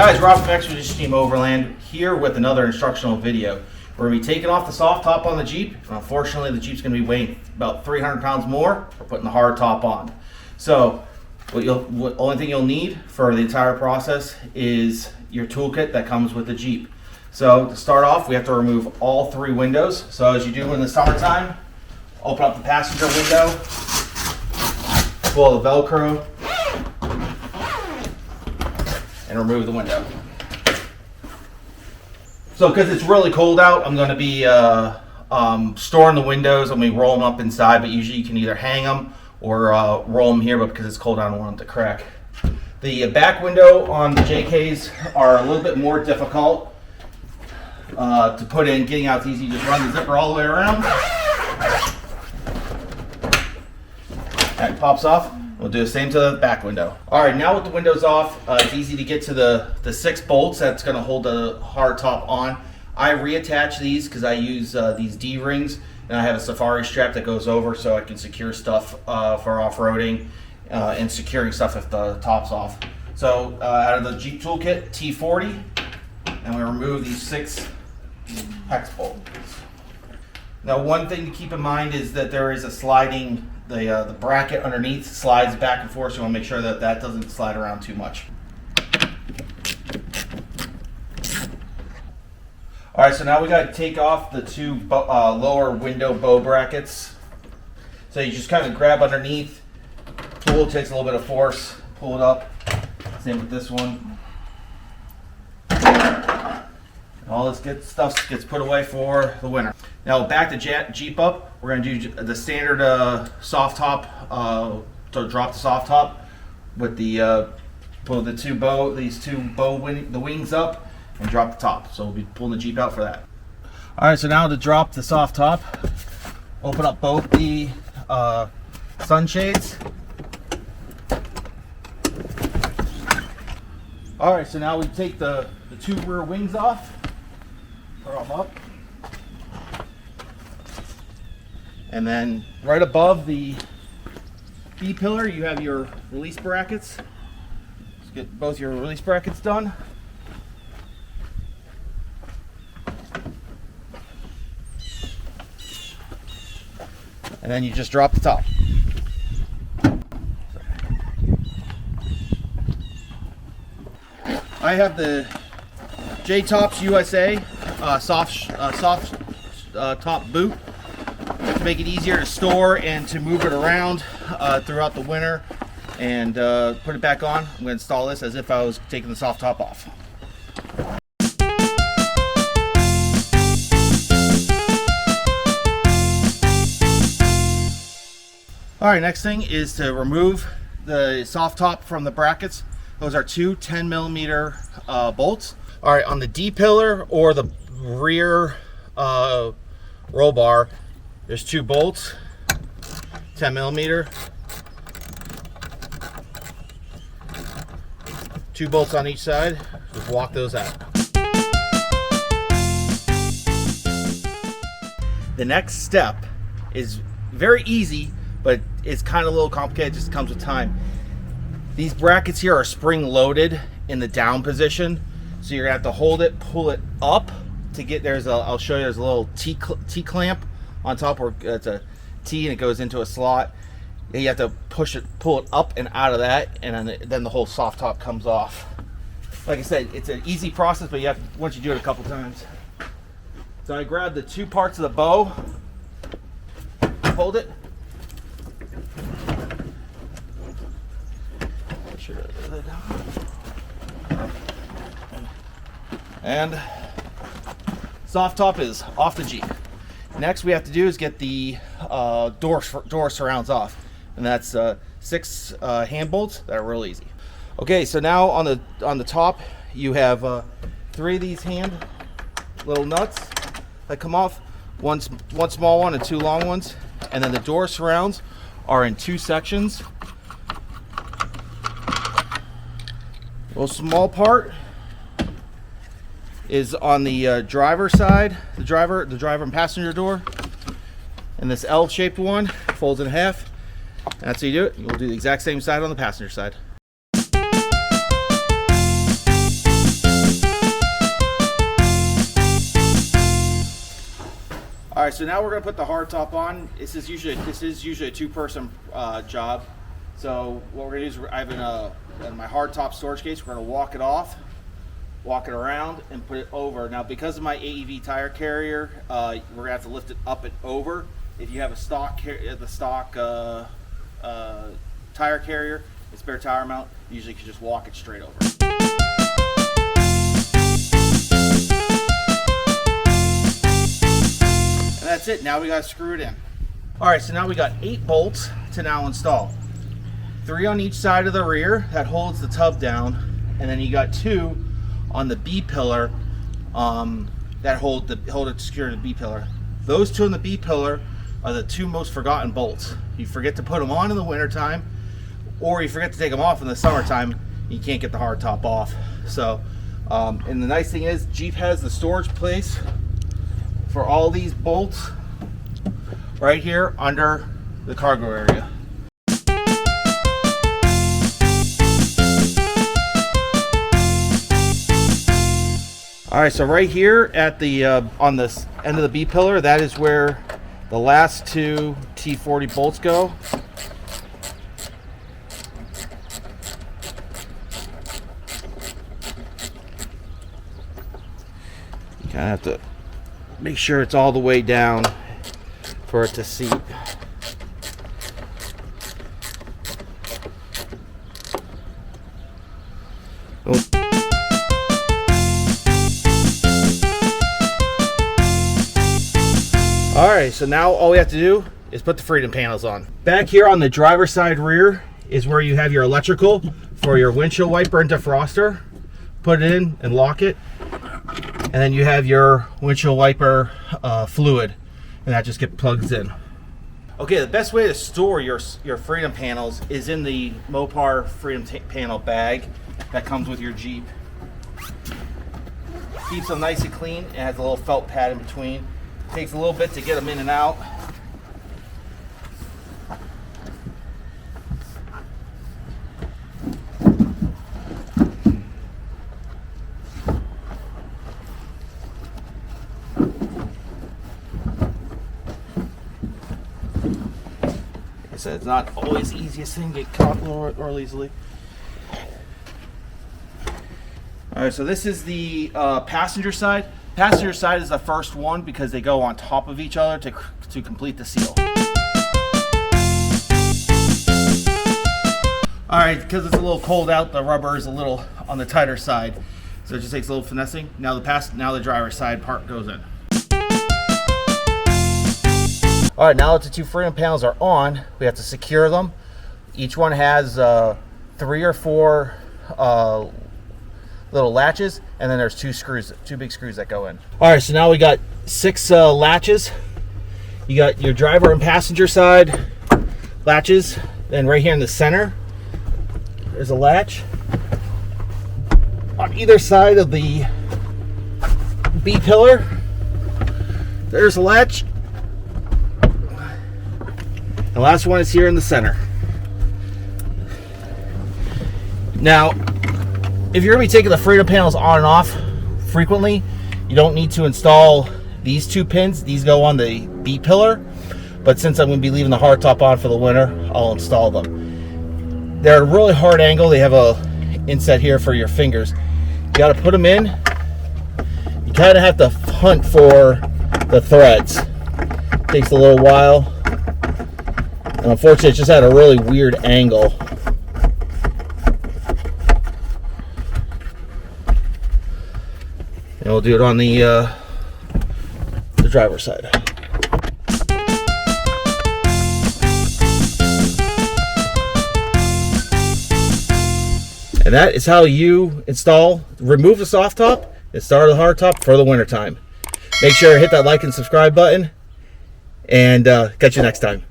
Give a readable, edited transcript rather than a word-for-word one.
Guys, Rob from Expedition Team Overland here with another instructional video. We're going to be taking off the soft top on the Jeep. Unfortunately, the Jeep's going to be weighing about 300 pounds more. We're putting the hard top on. So, only thing you'll need for the entire process is your toolkit that comes with the Jeep. So, to start off, we have to remove all three windows. So, as you do in the summertime, open up the passenger window, pull the Velcro, and remove the window. So because it's really cold out, I'm going to be storing the windows. I'm going to roll them up inside, but usually you can either hang them or roll them here, but because it's cold, I don't want them to crack. The back window on the JKs are a little bit more difficult to put in. Getting out is easy. Just run the zipper all the way around. That pops off. We'll do the same to the back window. All right, now with the windows off, it's easy to get to the 6 bolts that's going to hold the hard top on. I reattach these because I use these D-rings, and I have a safari strap that goes over so I can secure stuff for off-roading and securing stuff if the top's off. So out of the Jeep toolkit, T40, and we remove these 6 hex bolts. Now, one thing to keep in mind is that there is a sliding. The bracket underneath slides back and forth, so you want to make sure that that doesn't slide around too much. All right, so now we got to take off the 2 lower window bow brackets. So you just kind of grab underneath, pull, takes a little bit of force, pull it up. Same with this one. And all this good stuff gets put away for the winter. Now back the Jeep up, we're going to do the standard soft top, to drop the soft top with the pull the these two bow the wings up and drop the top. So we'll be pulling the Jeep out for that. All right, so now to drop the soft top, open up both the sunshades. All right, so now we take the 2 rear wings off, throw them up. And then right above the B pillar, you have your release brackets. Let's get both your release brackets done. And then you just drop the top. I have the J-Tops USA soft top boot. To make it easier to store and to move it around throughout the winter and put it back on. I'm going to install this as if I was taking the soft top off. Alright, next thing is to remove the soft top from the brackets. Those are 2 10mm bolts. Alright, on the D pillar or the rear roll bar, there's 2 bolts, 10mm, 2 bolts on each side. Just walk those out. The next step is very easy, but it's kind of a little complicated. It just comes with time. These brackets here are spring loaded in the down position, so you're gonna have to hold it, pull it up to get. I'll show you. There's a little T clamp on top where it's a T and it goes into a slot. You have to pull it up and out of that, and then the whole soft top comes off. Like I said, it's an easy process, but once you do it a couple times. So I grab the 2 parts of the bow, hold it. And soft top is off the Jeep. Next we have to do is get the door surrounds off, and that's 6 hand bolts that are real easy. Okay, so now on the top you have 3 of these hand little nuts that come off, one small one and 2 long ones, and then the door surrounds are in 2 sections. The little small part is on the driver side, the driver and passenger door, and this L-shaped one folds in half. That's how you do it. You'll do the exact same side on the passenger side. All right, so now we're gonna put the hardtop on. This is usually a two-person job. So what we're gonna do is I have in my hardtop storage case. We're gonna walk it off, walk it around, and put it over. Now, because of my AEV tire carrier, we're gonna have to lift it up and over. If you have a stock tire carrier, a spare tire mount, usually you can just walk it straight over. And that's it. Now we got to screw it in. All right, so now we got 8 bolts to now install. 3 on each side of the rear that holds the tub down, and then you got 2 on the B pillar that hold it secure to the B pillar. Those 2 on the B pillar are the 2 most forgotten bolts. You forget to put them on in the wintertime, or you forget to take them off in the summertime. You can't get the hardtop off. So, and the nice thing is Jeep has the storage place for all these bolts right here under the cargo area. All right, so right here at the on this end of the B pillar, that is where the last 2 T40 bolts go. You kind of have to make sure it's all the way down for it to seat. All right, so now all we have to do is put the freedom panels on. Back here on the driver's side rear is where you have your electrical for your windshield wiper and defroster. Put it in and lock it. And then you have your windshield wiper fluid, and that just gets plugged in. Okay, the best way to store your freedom panels is in the Mopar freedom panel bag that comes with your Jeep. Keeps them nice and clean. It has a little felt pad in between. Takes a little bit to get them in and out. Like I said, it's not always the easiest thing to get caught real easily. All right, so this is the passenger side. Passenger side is the first one because they go on top of each other to complete the seal. All right, because it's a little cold out, the rubber is a little on the tighter side, so it just takes a little finessing. Now the driver's side part goes in. All right, now that the 2 freedom panels are on, we have to secure them. Each one has 3 or 4 little latches, and then there's 2 big screws that go in. All right, so now we got 6 latches. You got your driver and passenger side latches. Then right here in the center, there's a latch. On either side of the B pillar, there's a latch. The last one is here in the center. Now, if you're going to be taking the freedom panels on and off frequently, you don't need to install these 2 pins. These go on the B pillar, but since I'm going to be leaving the hardtop on for the winter, I'll install them. They're a really hard angle. They have a inset here for your fingers. You got to put them in. You kind of have to hunt for the threads. It takes a little while, and unfortunately it's just at a really weird angle. And we'll do it on the driver's side. And that is how you remove the soft top and start the hard top for the winter time. Make sure to hit that like and subscribe button, and catch you next time.